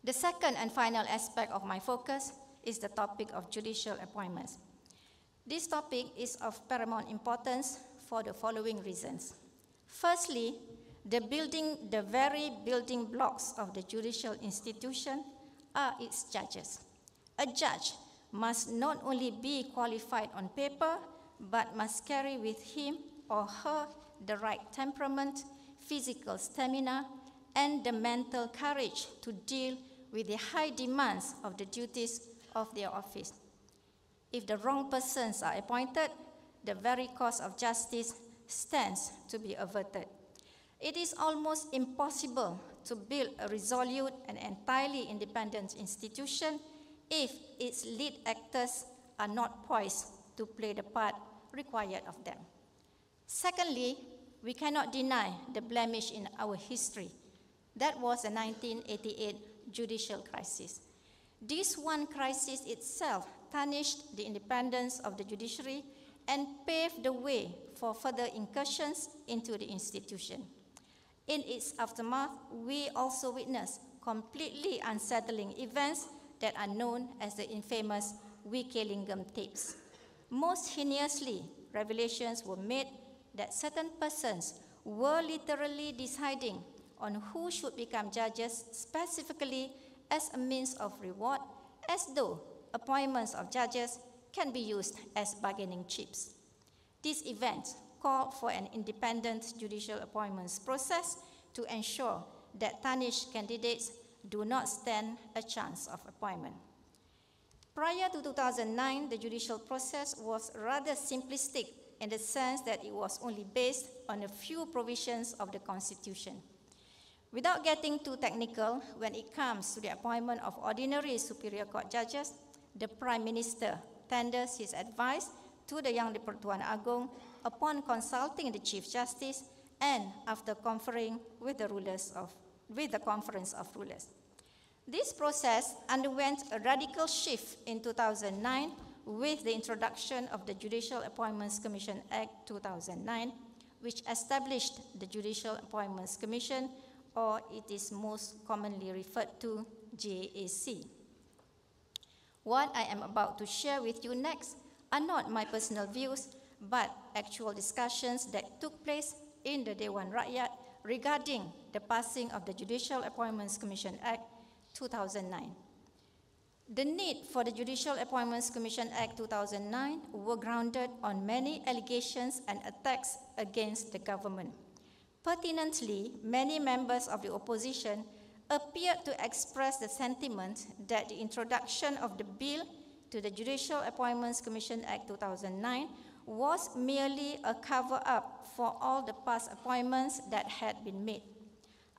The second and final aspect of my focus is the topic of judicial appointments. This topic is of paramount importance for the following reasons. Firstly, the very building blocks of the judicial institution are its judges. A judge must not only be qualified on paper, but must carry with him or her the right temperament, physical stamina, and the mental courage to deal with the high demands of the duties of their office. If the wrong persons are appointed, the very cause of justice stands to be averted. It is almost impossible to build a resolute and entirely independent institution if its lead actors are not poised to play the part required of them. Secondly, we cannot deny the blemish in our history. That was the 1988 judicial crisis. This one crisis itself tarnished the independence of the judiciary and paved the way for further incursions into the institution. In its aftermath, we also witnessed completely unsettling events that are known as the infamous Wikelingam tapes. Most heinously, revelations were made that certain persons were literally deciding on who should become judges specifically as a means of reward, as though appointments of judges can be used as bargaining chips. These events called for an independent judicial appointments process to ensure that tarnished candidates do not stand a chance of appointment. Prior to 2009, the judicial process was rather simplistic in the sense that it was only based on a few provisions of the Constitution. Without getting too technical, when it comes to the appointment of ordinary Superior Court judges, the Prime Minister tenders his advice to the Yang di-Pertuan Agong upon consulting the Chief Justice and after conferring with the Conference of Rulers. This process underwent a radical shift in 2009 with the introduction of the Judicial Appointments Commission Act 2009, which established the Judicial Appointments Commission, or it is most commonly referred to JAC. What I am about to share with you next are not my personal views, but actual discussions that took place in the Dewan Rakyat regarding the passing of the Judicial Appointments Commission Act 2009. The need for the Judicial Appointments Commission Act 2009 were grounded on many allegations and attacks against the government. Pertinently, many members of the opposition appeared to express the sentiment that the introduction of the bill to the Judicial Appointments Commission Act 2009 was merely a cover-up for all the past appointments that had been made.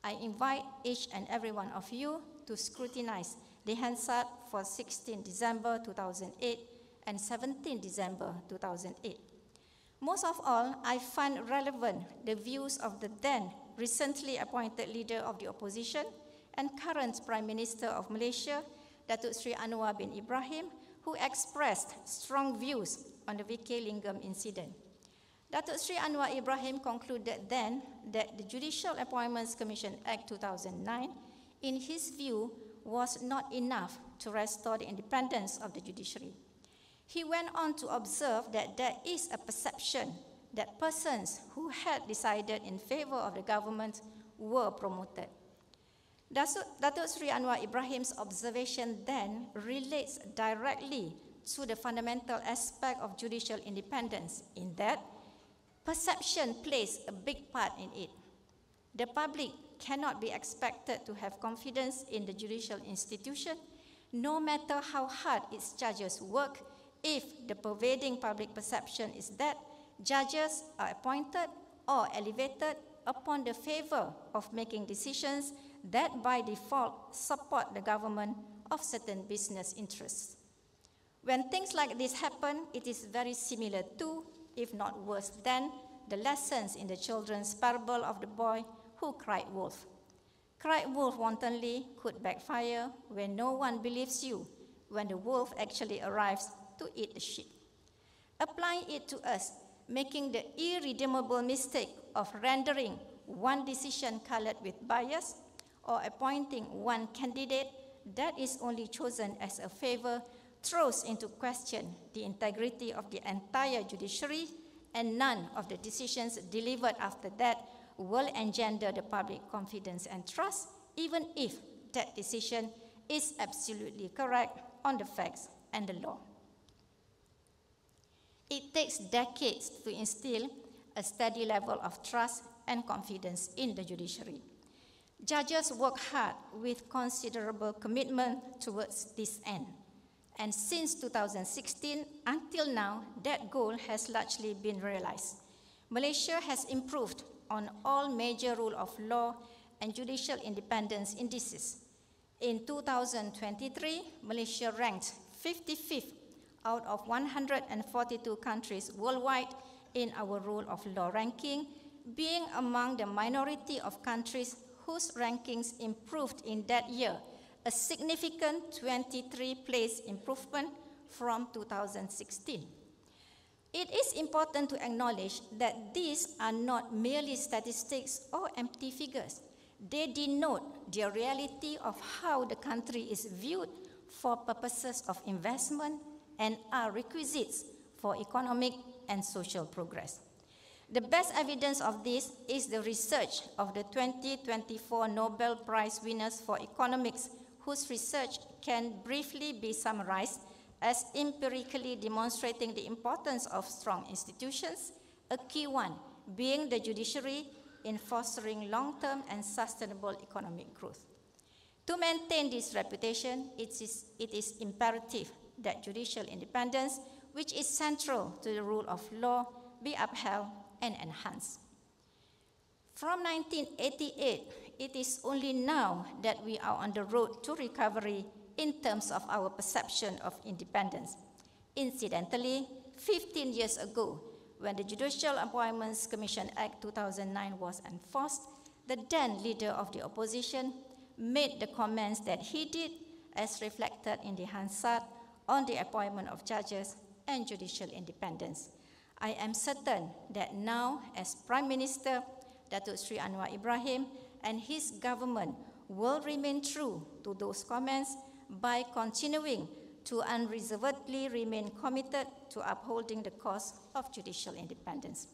I invite each and every one of you to scrutinize the Hansard for 16 December 2008 and 17 December 2008. Most of all, I find relevant the views of the then recently appointed leader of the opposition and current Prime Minister of Malaysia, Datuk Seri Anwar bin Ibrahim, who expressed strong views on the Wikelingam incident. Datuk Seri Anwar Ibrahim concluded then that the Judicial Appointments Commission Act 2009, in his view, was not enough to restore the independence of the judiciary. He went on to observe that there is a perception that persons who had decided in favor of the government were promoted. Datuk Seri Anwar Ibrahim's observation then relates directly to the fundamental aspect of judicial independence, in that perception plays a big part in it. The public cannot be expected to have confidence in the judicial institution, no matter how hard its judges work, if the pervading public perception is that judges are appointed or elevated upon the favor of making decisions that by default support the government of certain business interests. When things like this happen, it is very similar to, if not worse than, the lessons in the children's parable of the boy who cried wolf. Cried wolf wantonly could backfire when no one believes you, when the wolf actually arrives to eat the sheep. Applying it to us, making the irredeemable mistake of rendering one decision colored with bias or appointing one candidate that is only chosen as a favor throws into question the integrity of the entire judiciary, and none of the decisions delivered after that will engender the public confidence and trust, even if that decision is absolutely correct on the facts and the law. It takes decades to instill a steady level of trust and confidence in the judiciary. Judges work hard with considerable commitment towards this end. And since 2016 until now, that goal has largely been realized. Malaysia has improved on all major rule of law and judicial independence indices. In 2023, Malaysia ranked 55th out of 142 countries worldwide in our rule of law ranking, being among the minority of countries whose rankings improved in that year, a significant 23-place improvement from 2016. It is important to acknowledge that these are not merely statistics or empty figures. They denote the reality of how the country is viewed for purposes of investment and are requisites for economic and social progress. The best evidence of this is the research of the 2024 Nobel Prize winners for economics, whose research can briefly be summarized as empirically demonstrating the importance of strong institutions, a key one being the judiciary in fostering long-term and sustainable economic growth. To maintain this reputation, it is imperative that judicial independence, which is central to the rule of law, be upheld and enhanced. From 1988, it is only now that we are on the road to recovery in terms of our perception of independence. Incidentally, 15 years ago, when the Judicial Appointments Commission Act 2009 was enforced, the then leader of the opposition made the comments that he did, as reflected in the Hansard on the appointment of judges and judicial independence. I am certain that now, as Prime Minister, Datuk Sri Anwar Ibrahim and his government will remain true to those comments by continuing to unreservedly remain committed to upholding the cause of judicial independence.